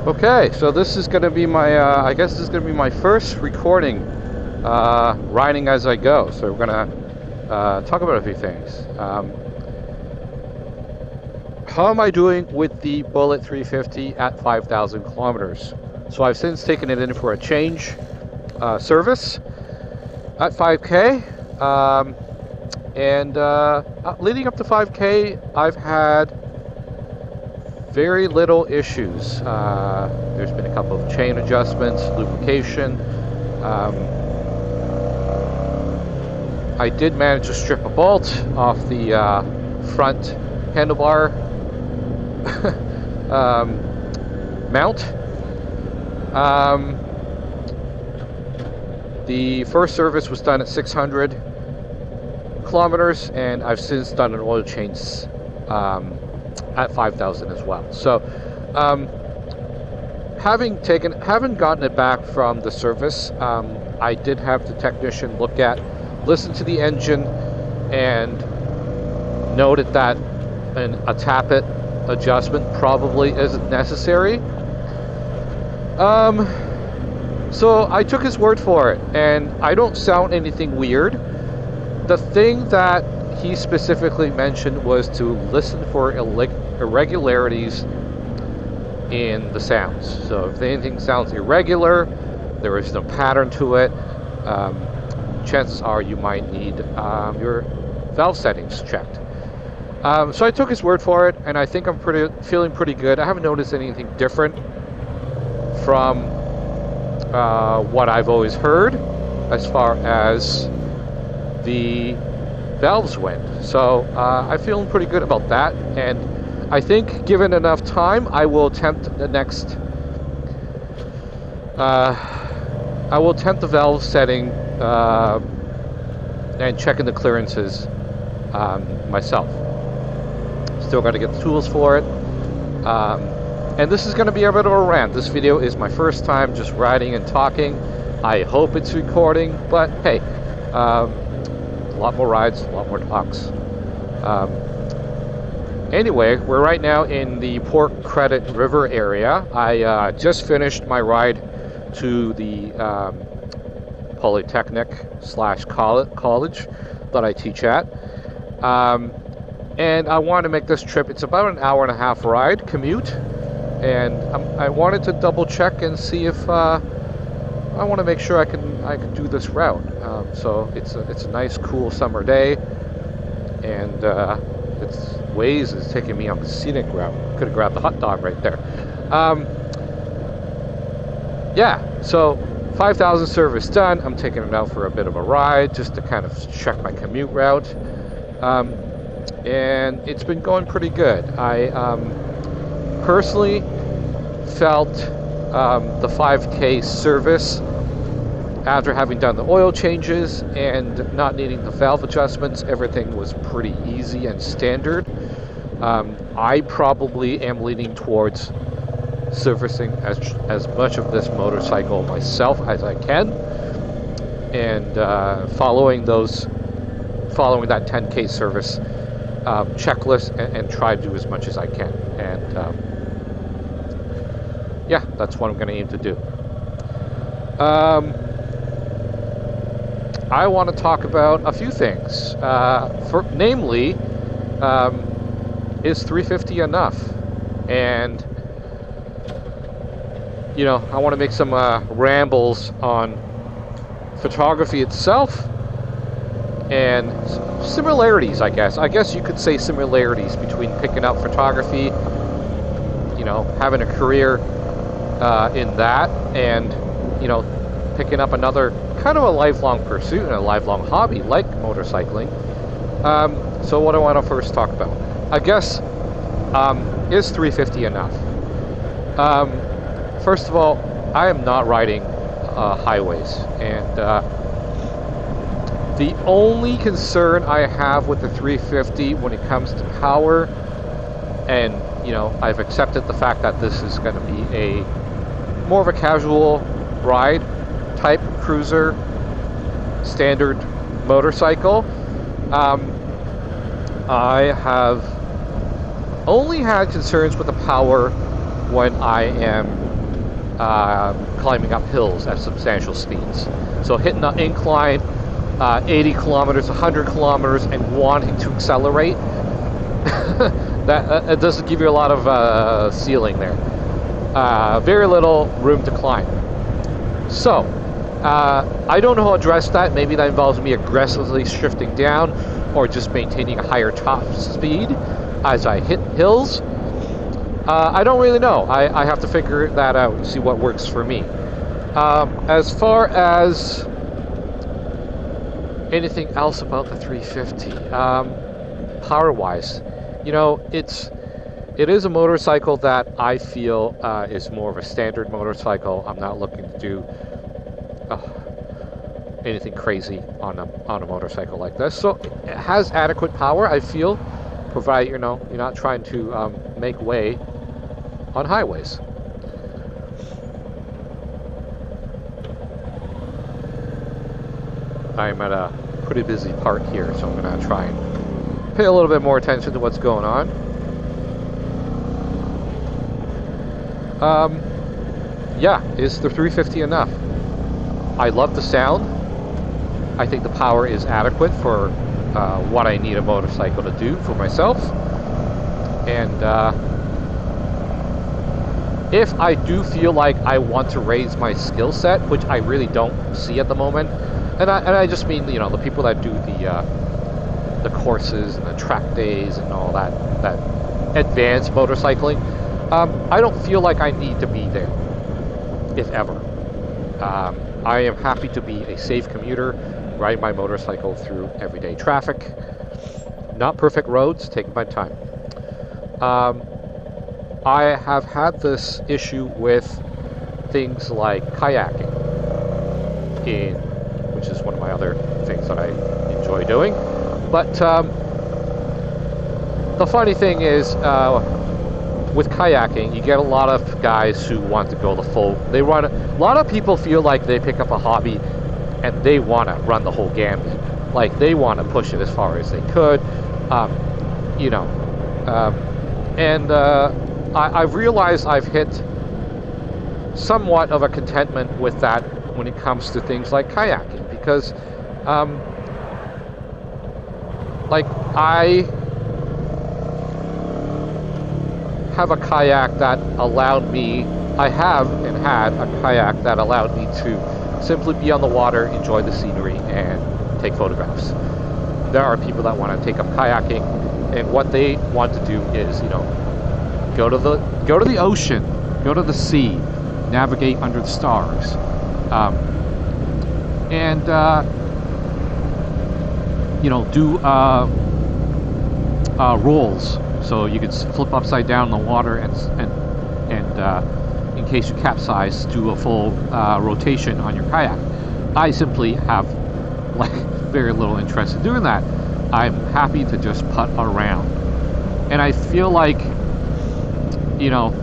Okay, so this is going to be my, I guess this is going to be my first recording, riding as I go. So we're going to talk about a few things. How am I doing with the Bullet 350 at 5,000 kilometers? So I've since taken it in for a change service at 5K. Leading up to 5K, I've had very little issues. There's been a couple of chain adjustments, lubrication. I did manage to strip a bolt off the front handlebar mount. The first service was done at 600 kilometers, and I've since done an oil change at 5,000 as well. So having gotten it back from the service, I did have the technician listen to the engine, and noted that a tappet adjustment probably isn't necessary. So I took his word for it, and I don't sound anything weird. The thing that he specifically mentioned was to listen for irregularities in the sounds. So if anything sounds irregular, there is no pattern to it, chances are you might need your valve settings checked. So I took his word for it, and I think I'm feeling pretty good. I haven't noticed anything different from what I've always heard as far as the valves went. So I'm feeling pretty good about that, and I think given enough time, I will attempt the valve setting and checking the clearances myself. Still got to get the tools for it. And this is going to be a bit of a rant. This video is my first time just riding and talking. I hope it's recording, but hey, a lot more rides, a lot more talks. Anyway, we're right now in the Port Credit River area. I just finished my ride to the Polytechnic / college that I teach at. And I want to make this trip. It's about an hour and a half ride commute, and I wanted to double check and see if I want to make sure I can do this route. So it's a nice cool summer day, and Waze is taking me on the scenic route. Could have grabbed the hot dog right there. Yeah, so 5,000 service done. I'm taking it out for a bit of a ride just to kind of check my commute route. And it's been going pretty good. I personally felt the 5K service, after having done the oil changes and not needing the valve adjustments, everything was pretty easy and standard. I probably am leaning towards servicing as much of this motorcycle myself as I can, and following that 10K service checklist, and try to do as much as I can. And yeah, that's what I'm going to aim to do. I want to talk about a few things. Namely, is 350 enough? And I want to make some rambles on photography itself and similarities, I guess you could say similarities between picking up photography, having a career in that, and picking up another kind of a lifelong pursuit and a lifelong hobby like motorcycling. So what I want to first talk about, I guess, is 350 enough? First of all, I am not riding highways, and the only concern I have with the 350 when it comes to power, and I've accepted the fact that this is going to be more of a casual ride type cruiser standard motorcycle. I have only had concerns with the power when I am climbing up hills at substantial speeds. So hitting an incline, 80 kilometers, 100 kilometers, and wanting to accelerate, that it doesn't give you a lot of ceiling there. Very little room to climb. So, I don't know how to address that. Maybe that involves me aggressively shifting down or just maintaining a higher top speed as I hit hills. I don't really know. I have to figure that out and see what works for me. As far as anything else about the 350, power-wise, you know, it is a motorcycle that I feel is more of a standard motorcycle. I'm not looking to do anything crazy on a motorcycle like this. So it has adequate power, I feel, provided you're not trying to make way on highways. I'm at a pretty busy part here, so I'm going to try and pay a little bit more attention to what's going on. Yeah, is the 350 enough? I love the sound. I think the power is adequate for what I need a motorcycle to do for myself. And if I do feel like I want to raise my skill set, which I really don't see at the moment, and I just mean, the people that do the courses and the track days and all that advanced motorcycling, I don't feel like I need to be there, if ever. I am happy to be a safe commuter, ride my motorcycle through everyday traffic. Not perfect roads, taking my time. I have had this issue with things like kayaking, which is one of my other things that I enjoy doing. But the funny thing is, with kayaking, you get a lot of guys who want to go the full. A lot of people feel like they pick up a hobby and they want to run the whole gambit. Like they want to push it as far as they could, and I've realized I've hit somewhat of a contentment with that when it comes to things like kayaking, because I have a kayak that allowed me, I have and had a kayak that allowed me to simply be on the water, enjoy the scenery, and take photographs. There are people that want to take up kayaking, and what they want to do is, go to the ocean, go to the sea, navigate under the stars, and do rolls. So you could flip upside down in the water and in case you capsize, do a full rotation on your kayak. I simply have very little interest in doing that. I'm happy to just putt around, and I feel like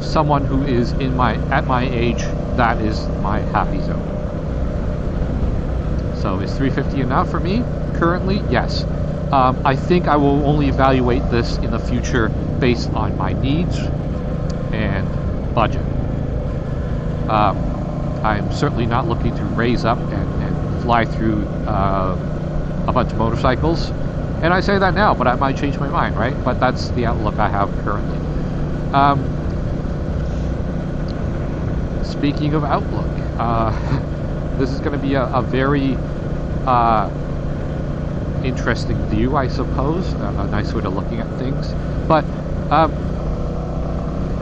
someone who is at my age, that is my happy zone. So is 350 enough for me currently? Yes. I think I will only evaluate this in the future based on my needs and budget. I'm certainly not looking to raise up and fly through a bunch of motorcycles. And I say that now, but I might change my mind, right? But that's the outlook I have currently. Speaking of outlook, this is going to be a very interesting view, I suppose, a nice way of looking at things. But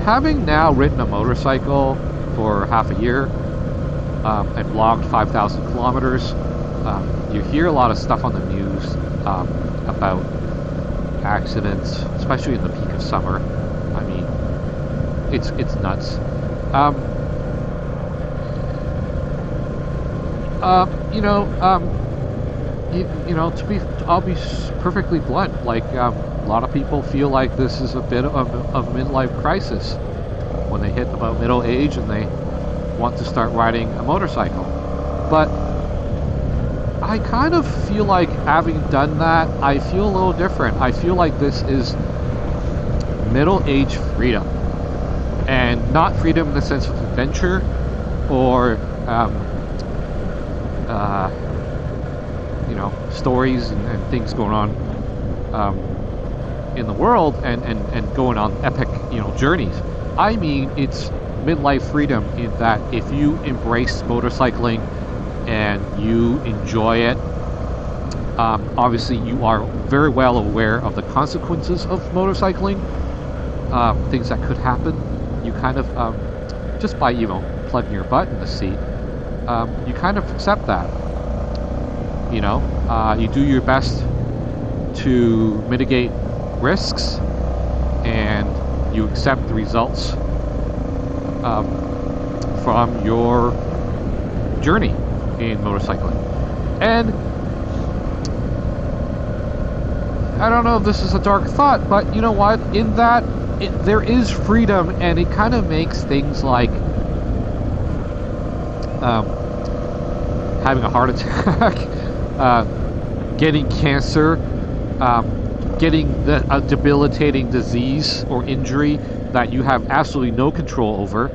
having now ridden a motorcycle for half a year and logged 5,000 kilometers, you hear a lot of stuff on the news about accidents, especially in the peak of summer. I mean, it's nuts. I'll be perfectly blunt. Like a lot of people feel like this is a bit of a midlife crisis when they hit about middle age and they want to start riding a motorcycle. But I kind of feel like, having done that, I feel a little different. I feel like this is middle age freedom, and not freedom in the sense of adventure, or stories and things going on in the world, and going on epic journeys. I mean, it's midlife freedom in that if you embrace motorcycling and you enjoy it, obviously you are very well aware of the consequences of motorcycling, things that could happen. You kind of just by plugging your butt in the seat, you kind of accept that. You do your best to mitigate risks, and you accept the results from your journey in motorcycling. And I don't know if this is a dark thought, but you know what? In that, there is freedom, and it kind of makes things like having a heart attack, getting cancer, getting a debilitating disease or injury that you have absolutely no control over,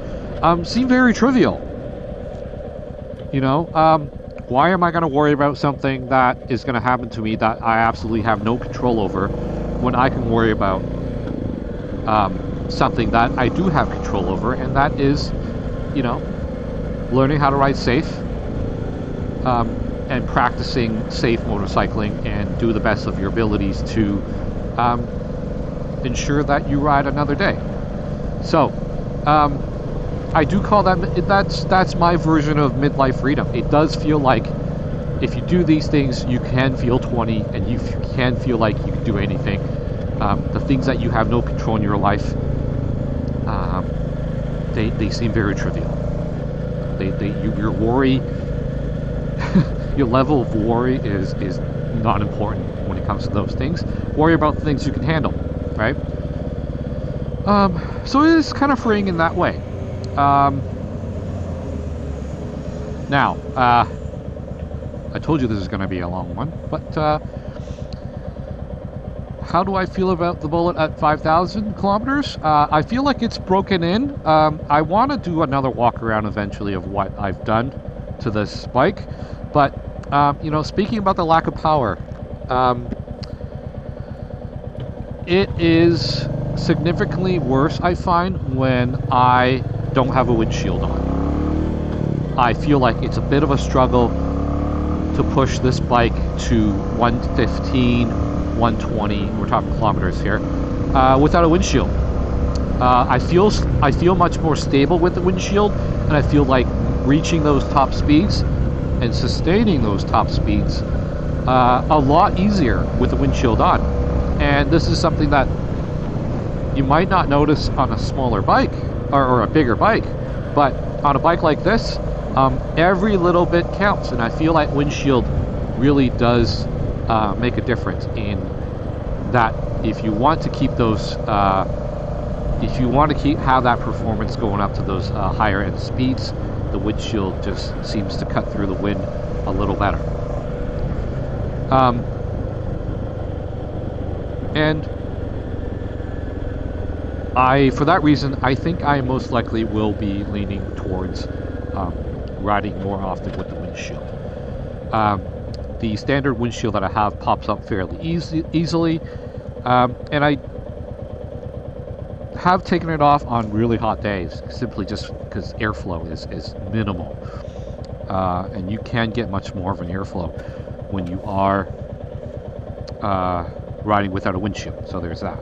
seem very trivial. Why am I going to worry about something that is going to happen to me that I absolutely have no control over, when I can worry about something that I do have control over, and that is, learning how to ride safe, and practicing safe motorcycling, and do the best of your abilities to ensure that you ride another day. So, I do call that's my version of midlife freedom. It does feel like if you do these things, you can feel 20, and you can feel like you can do anything. The things that you have no control in your life, they seem very trivial. Your worry, your level of worry is not important when it comes to those things. Worry about the things you can handle, right? So it is kind of freeing in that way. Now, I told you this is going to be a long one, but how do I feel about the Bullet at 5,000 kilometers? I feel like it's broken in. I want to do another walk around eventually of what I've done to this bike, but speaking about the lack of power, it is significantly worse, I find, when I don't have a windshield on. I feel like it's a bit of a struggle to push this bike to 115, 120, we're talking kilometers here, without a windshield. I feel much more stable with the windshield, and I feel like reaching those top speeds and sustaining those top speeds a lot easier with the windshield on. And this is something that you might not notice on a smaller bike or a bigger bike, but on a bike like this, every little bit counts, and I feel like windshield really does make a difference in that. If you want to keep those, have that performance going up to those higher end speeds, the windshield just seems to cut through the wind a little better. And for that reason, I think I most likely will be leaning towards riding more often with the windshield. The standard windshield that I have pops up fairly easily, and I have taken it off on really hot days, simply just because airflow is minimal, and you can get much more of an airflow when you are riding without a windshield. So there's that.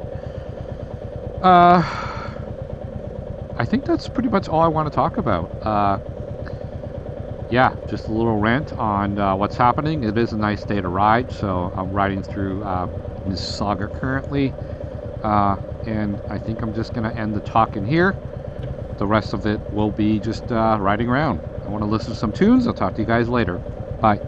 I think that's pretty much all I want to talk about. Yeah, just a little rant on what's happening. It is a nice day to ride, so I'm riding through Mississauga currently, and I think I'm just going to end the talk in here. The rest of it will be just riding around. I want to listen to some tunes. I'll talk to you guys later. Bye.